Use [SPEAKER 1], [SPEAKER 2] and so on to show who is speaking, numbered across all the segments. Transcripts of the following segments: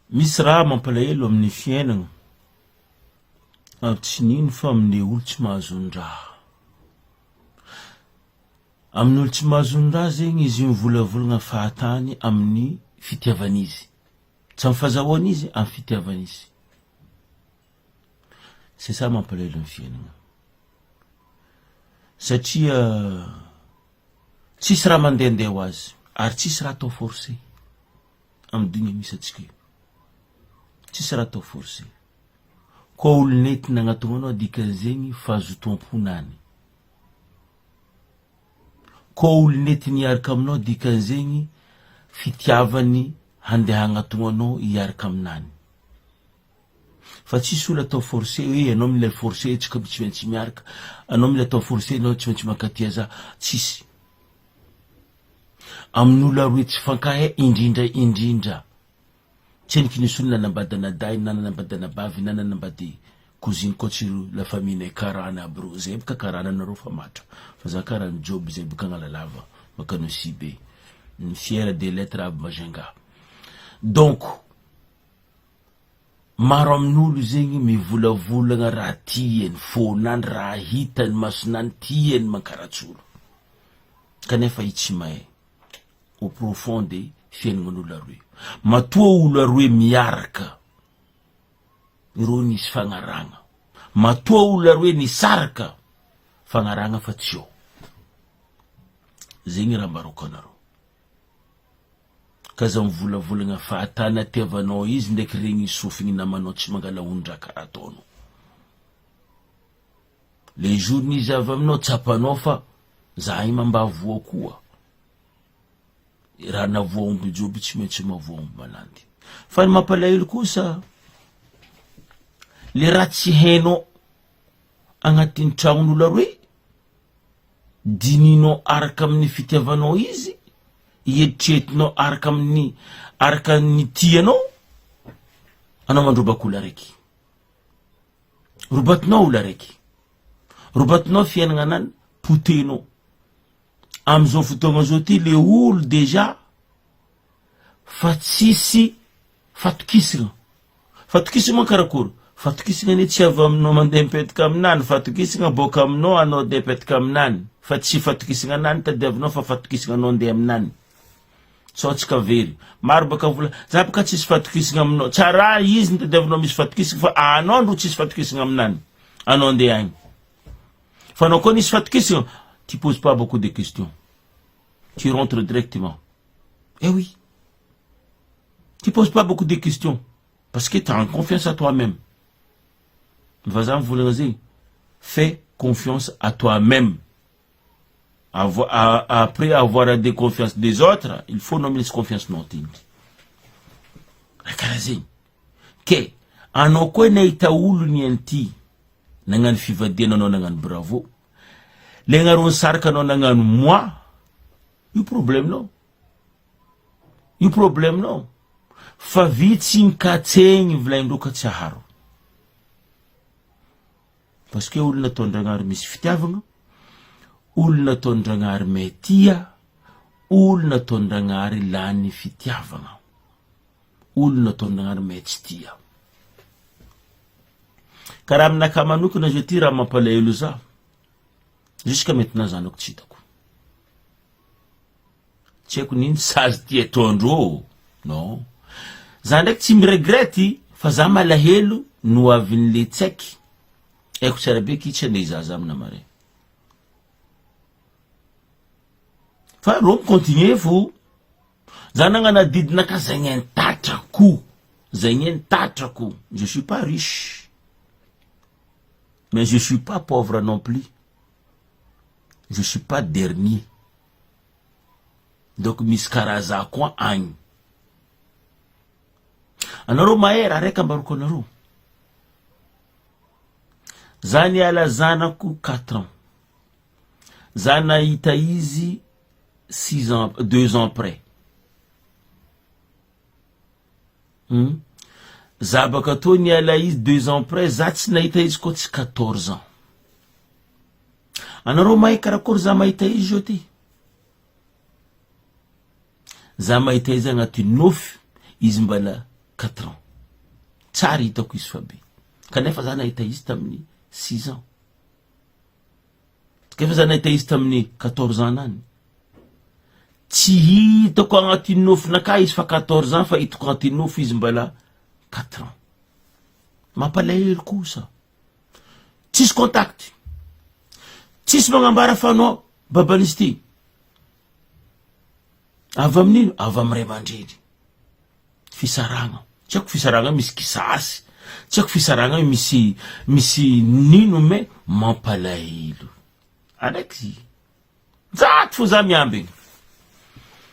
[SPEAKER 1] misy raha mampalahelo amin'ny fiainana tsy nino fa amin'ny olo tsy mahazon-draha. Amin'ny olo tsy mahazon-draha zegny izy mivolavolagna fahatany amin'ny fitiavan'izy. Tsy amin'ny fahazahoana izy, amin'ny fitiavan'izy. C'est ça mampalahelo amin'ny fiainana. Satria tsisy raha mandehandeha ho azy ary tsisy raha atao forcé amin'ny dunia misy atsika io. Tsisy raha atao forcé. Koa olo nety nagnatona anao dikan'izegny fahazotoam-pona any. Koa olo nety niaraka aminao dikan'izegny fitiavany handeha hagnatona anao hiaraka aminany. Fa tsisy olo atao forcé hoe anao mila forcé tsika tsy maintsy miaraka, anao mila atao forcé anao tsy maintsy mankatia za, tsisy. Amin'olo aroe tsy fankahay indrindra. Tsy niky nisy olo nanambadana day, nanambadana bavy, nanambady cousine koa la famille karana bro, zay baka karana nareo fa matra. Fa za karana job zay baka ngalalava, baka no sibe. Ny fiera des lettres aby Majunga. Donc, maro amin'olo zegny mivolavolagna raha tiany, fônany raha hitany, masonany tiany mankaratsolo. Kanefa i tsy mahay. Au profond de fiaignan'olo aroe. Matoa olo aroe miaraka. Ireo nisy fagnaragna. Matoa olo aroe nisaraka. Fagnaragna fa tsy eo. Zegny raha mbaroko anareo. Kaza mivolavolagna fahatana tiavanao izy ndraiky regny sofigny namanao tsy mangala ondra karaha ataonao. Le jour nizy avy aminao tsapanao fa zahay mamba voa koa. Raha navoa omby joby tsy maintsy mavoa omby malandy. Fa ny mampalahelo kosa le raha tsy hainao agnatin'ny tragnon'olo aroe dininao araka amin'ny fitiavanao izy, hieritriretinao araka ny tianao, anao mandrobaka olo araiky. Robatinao olo araiky. Robatinao fiainagna anany, potenao. Amizao fotoagna zao ty le olo deja fa tsisy fatokisana. Fatokisana karakory? Fatokisana ne tsy avy aminao mandeha mipetaka aminany, fatokisana boka aminao anao de mipetaka aminany. Fa tsy fatokisana anany tadiavinao fa fatokisana anao ndeha aminany. So tsika very. Maro baka vola, za baka tsisy fatokisana aminao. Tsara izy tadiavinao misy fatokisana fa anao ndro tsisy fatokisana aminany. Anao ndeha agny. Fa anao koa nisy fatokisana, tu poses pas beaucoup de questions. Tu rentres directement. Eh oui. Tu poses pas beaucoup de questions. Parce que tu as confiance à toi-même. Fais confiance à toi-même. Après avoir la déconfiance des autres, il faut nommer les confiance non tine. Akarazing. Que, anoko na itaulu ni anti, nangan fivadena no nangan bravo. Lengaron sarka no nangan moi. You problème non? You problème non? Fa vitsin katseng vlaimdo katsaharo. Parce que ul na tondrangar mis fitiavanga, ul na tondrangar metia, ul na tondrangar lani fitiavanga, ul na tondrangar metstia. Karam na kamanuk na jetira mapalahelo za. Jusqu'à maintenant zanok tsitako. Tseko nini sazy tia tondro. Non. Zandek tsy miregrety fa za malahelo no avin'le tseky. Eko tsara be kitsa ne zaza amina mare. Fa ro continue fo. Za nangana didina ka zagny tatrako. Zagny tatrako. Je suis pas riche. Mais je suis pas pauvre non plus. Je suis pas dernier. Donc miskaraza kwa agny. Anaro maera areka mbaruko naro. Zani ala zanako 4 ans. Zana ita izi 6 ans, 2 ans près. Zabaka to ni ala izi 2 ans près, zati na ita izi koti 14 ans. Anaro mai karakory za mahita izi jote. Za mahita izi agnaty 9 izi mbala 4 ans. Tsara hitako izy fa be. Kanefa za nahita izy tamin'ny 6 ans. Kanefa za nahita izy tamin'ny 14 ans nany. Tsy hitako agnatin'ny nofonakay izy fa 14 ans fa hitako agnatin'ny nofo izy mbala 4 ans. Mampalahelo kosa. Tsisy contact. Tsisy magnambara fa anao babanisy ty. Avy amin'ino? Avy amin'ny ray aman-dreny. Fisaragna. Tsy haiko fisaragna misy kisasy. Tsy haiko fisaragna misy nino me mampalahelo. Andraiky zato fo za miambigny.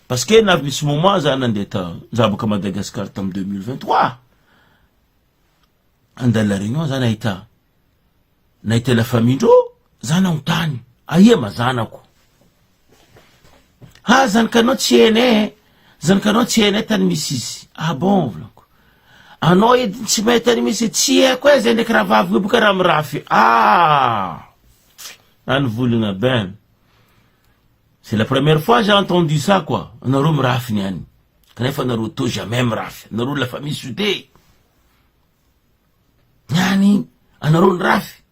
[SPEAKER 1] Parce que na misy moment za nandeha za boka Madagascar tam 2023. Andala la réunion za nahita la famille ndro za naontany. Aia mazanako. Ah, zankanao tsy ene. Zankanao tsy ene tany misy izy. Ah bon, volako. Anao edy tsy mahay tany misy tsy haiko zay ndraiky raha vavy boka raha mirafy. Ah! Nany volagna ben. C'est la première fois j'ai entendu ça quoi. Anaro mirafy niany. Kanefa anaro to jamais mirafy. Anaro la famille soudée. Niany, anaro nirafy.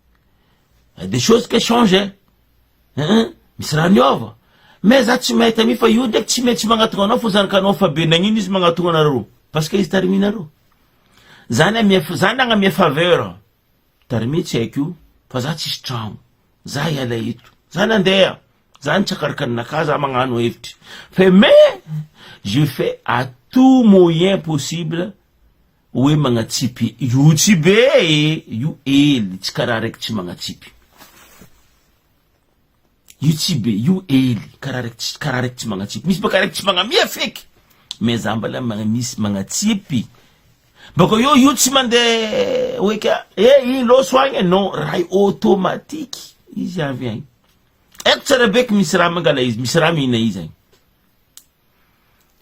[SPEAKER 1] Il y a des choses qui changent. Misy raha niova. Mais za tsy mahita mi fa io ndraiky tsy maintsy magnatonga anao fo zanakanao fa be nagnino izy magnatonga anareo. Parce que izy tarimi anareo. Zany agnamia faveur. Tarimi tsy haiko io fa za tsisy tragno. Za hiala eto. Za nandeha. Za nitsakaraka ninaka za magnano hevitry. Mais je fais à tout moyen possible hoe magnatsipy io tsy be io ely tsy karaha raiky tsy magnatsipy. Io tsy be io ely karaha raiky tsy magnatsipy. Misy baka raiky tsy magnamia feky. Mais za mbala misy magnatsipy. Bako io tsy mandeha hoe ka ino loso agny non raha automatique izy avy agny. Eko tsara beky misy raha mangala izy, misy raha mihina izy agny.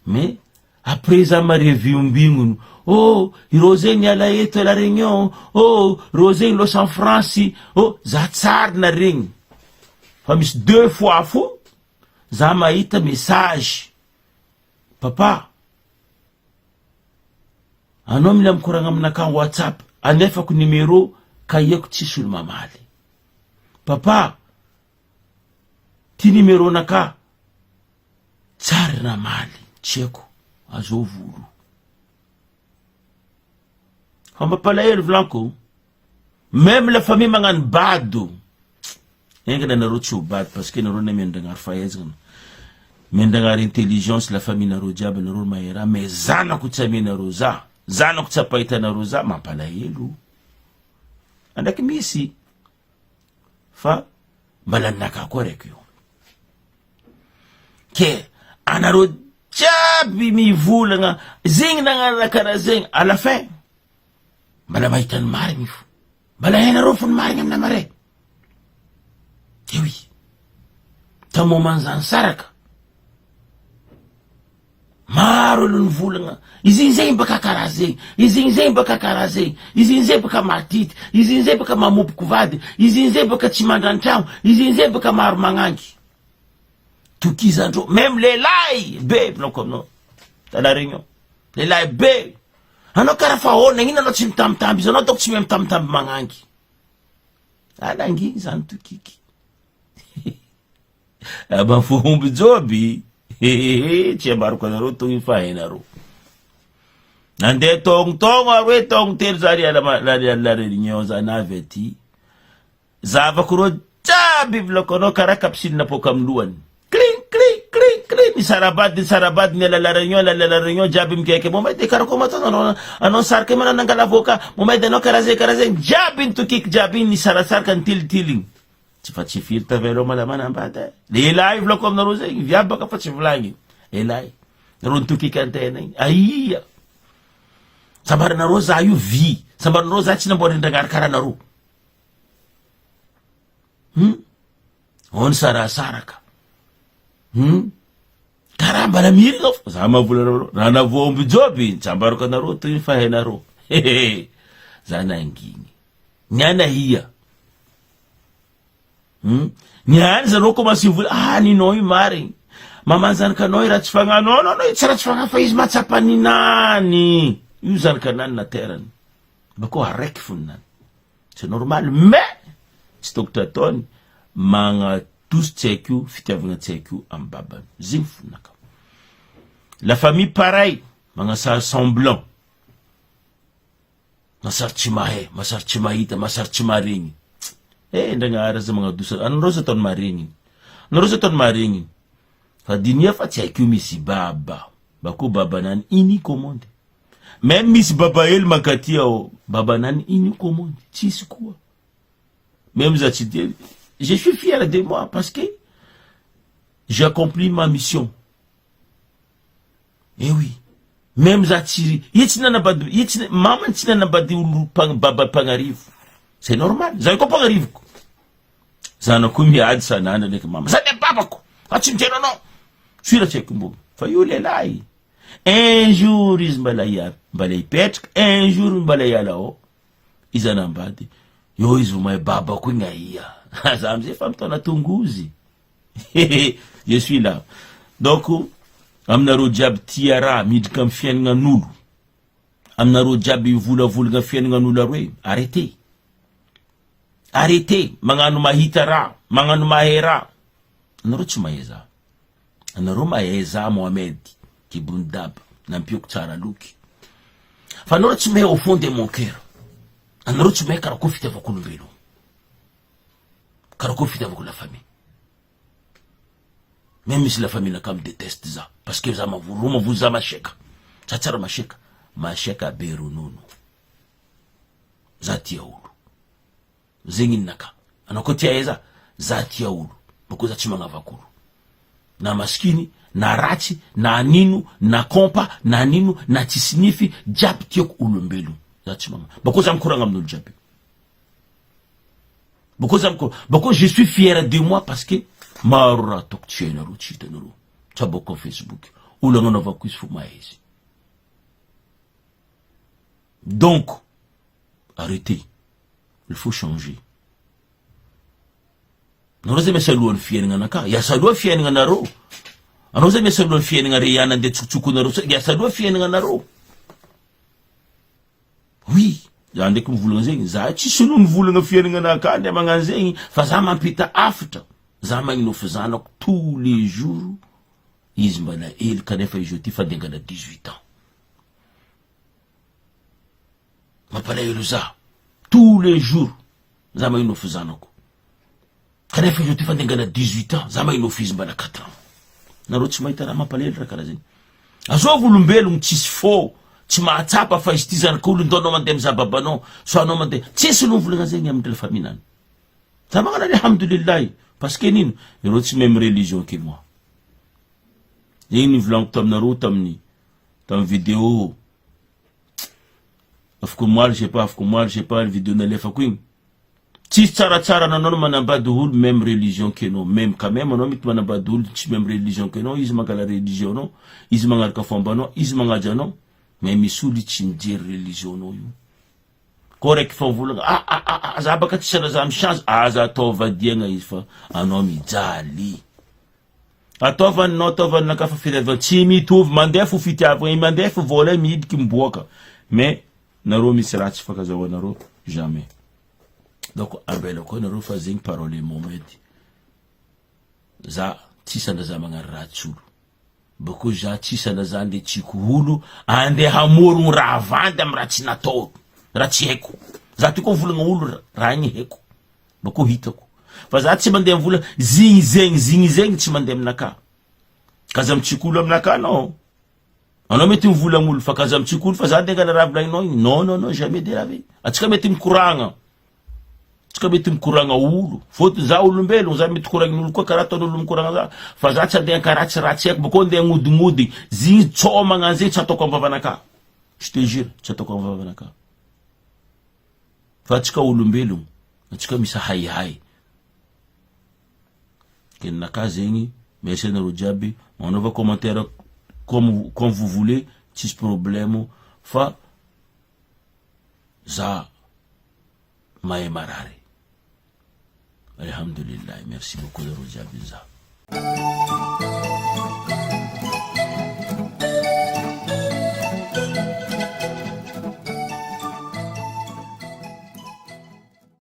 [SPEAKER 1] Mais après za mareviombignono, oh, Rosé niala eto à la Réunion, oh, Rosé los en France, oh, za tsara na regny. Fa misy 2 fois fo, za mahita message. Papa, anao mila mikoragna aminaka WhatsApp, anefako numéro kayeko tsisy olo mamaly. Papa, ty numéro naka tsara na maly, tseko, azo volo. Fa mampalahelo volanko, même la famille magnano bado. Engana naro tsy ho bado parce que naro na miandragnary fahaizana. Miandragnary intelligence la famille naro jiaby naro mahera, mais zanako tsy amenaro za. Zanako tsy apahitanaro za mampalahelo. Andraiky misy. Fa mbala ninaka koa raiky io. Ke anaro jiaby mivolagna zegny nagnarana karaha zegny à la fin. Mbala mahita ny marigny fo. Mbala hainareo fo ny marigny amina maray. Eh oui. Ta moment zany saraka. Maro olo nivolagna. Izy zegny baka karaha zegny. Izy zegny baka karaha zegny. Izy zegny baka matity. Izy zegny baka mamopoko vady. Izy zegny baka tsy mandran-tragno. Izy zegny baka maro magnangy. Tokizandro. Même lelahy be blanco aminao. Ta la Réunion. Lelahy be. Anao karaha fa hoana ino anao tsy mitambitamby izy anao toko tsy mahay mitambitamby magnangy. Anangy zany tokiky. Abafomby joby. Tsy ambaroko anareo togny fa hainareo. Nandeha togno aroe togno telo zary la Réunion zany avy aty. Zavako ro jiaby vilako anao karaha kapisilina poka amin'ny lohany. Ni sarabady ni la Réunion jiaby migaiky momay de karaha koa matana anao saraka mana nangala avoka momay de anao karaha zay jiaby ny tokiky jiaby ni sarasaraka ny tilitiligny. Tsy fa tsy firy tavelao malamana ambady. Lelahy volako aminareo zegny viavy baka fa tsy volagny. Lelahy. Nareo nitokiky antena igny. Aia. Sambaranareo za io vi. Sambaranareo za tsy namboary ndragnary karaha nareo. On sarasaraka. Karaha mbala mirina fo. Za mavola nareo. Raha navomby joby. Sambarako anareo toy ny fahainareo. Za nangigny. Niana hia. Niany zareo commence vola ninao io marigny. Mamanjanakanao raha tsy fagnano. Non, tsy raha tsy fagna fa izy matsapa ninany. io zanakanany na terany bakô araiky foniny c'est normal mais tsy tokotry ataony magnatosy tsy haiko io fitiavagna tsy haiko io amy babany zegny foninaka. La famille pareil magnasary semblant masary tsy mahay masary tsy mahita masary tsy maregny ndragnahary za magnadosa anareo za ataony maregny anareo za ataony maregny fa dinia fa tsy haiko io misy baba bakô babanany unique au monde même misy baba hely makaty ao babanany unique au monde tsisy koa même za tsy dia je suis fier de moi parce que j'ai accompli ma mission. Eh oui, même za tsy yetsy nanabady yetsy mama tsy nanabady olo baba pagnarivo c'est normal za ko pagnarivo ko zanako miady sanana nek mama za de babako fa tsy miteno no suira check mbo fa io lelai un jour izy mbala ipetraka un jour mbala iala ao izy anambady yo izy vomay babako ignaia za amzay fa mitona tongozy je suis là donc aminareo jiaby tia raha midika amy fiaignan'olo aminareo jiaby volavolagna fiaignan'olo aroe arrêtez magnano mahita raha magnano mahay raha anareo tsy mahay za anareo mahay za Mohamed Kibundaba nampioko tsara loky fa anareo tsy mahay au fond de mon cœur anareo tsy mahay karakô fitiavako olombelo karakô fitiavako la famille. Même si la famille n'a qu'à me déteste ça. Parce que ça m'a voulu ça macheka. Ça tire macheka. Macheka berunono. Zatia ulu. Zengin naka. Anakotia eza. Zatia ulu. Boko za chimanga vakulu. Na maskini, na rachi, na ninu, na kompa, na ninu, na tisinifi, jap tiok ulumbelu. Za chimanga. Boko za mkuranga mnul japi. Boko je suis fier de moi parce que marura tok tchena ru chita nuru chaboko Facebook ou l'on va quiz fou maïs. Donc arrêtez, il faut changer. Nous avons salué le fier nganaka ya salué fier nganaro nous avons salué le fier ngariana de tsuku naro ya salué fier nganaro oui yande kum vulunga za chi sunu vulunga fier nganaka ande manganzengi fa za mampita after Zaman nous faisons tous les jours. Ismana il kanefa ijoti fa denga na 18 ans. Ma pala iluza tous les jours. Zaman nous faisons kanefa ijoti fa denga na 18 ans. Zaman nous faisons na 4 ans. Na roti maitara ma pala ilra karazini. Azo vulumbelo mtisifo. Tima tapa fa istizan kulu ndono mandem za babano. So ano mandem. Tisi no vulunga zengi amdel faminan. Zaman alhamdulillah. Parce que nous avons la même religion que moi. Nous voulons que tu aies une vidéo. Moi, je sais pas, vidéo dans les fakouim. Si tsara non manabadou même religion que nous, même quand même, on a mis manabadou même religion que nous, ils la religion non, ils manquent la kafamba non, ils manquent non, mais misuli tchindire religion non. Correct fa vulanga za baka tsara za chance za tova dienga ifa anomi jali atova notova nakafa fideva chimi tuv mandefu fitiavo e mandefu vola mid kimboka mais naro misrach fa kaza naro jamais donc arbelo ko naro fazing parole moment za tisanda za mangaratsu boko ja tisanda za ande chikuhulu ande hamuru ravanda mratsina to rachi heko zati ko vulanga ulu ranyi heko bako hitako fa zati mandem vula zing ti mandem naka kazam chikulu mnaka no ono metim vula mul fa kazam chikulu fa zati ngala rabla non jamais de la vie atika metim kuranga ulu foto za ulu mbelo za met kuranga ulu ko karato ulu kuranga za fa zati de karachi rachi heko bako de ngudi zing choma nganze chatoko mbavanaka je te jure chatoko mbavanaka Fatika ulumbelu, fatika misa hai. Ken naka zengi, merci na rojabi, on va commenter comme vous voulez, tis problème, fa za mae marare. Alhamdulillah, merci beaucoup de rojabi za.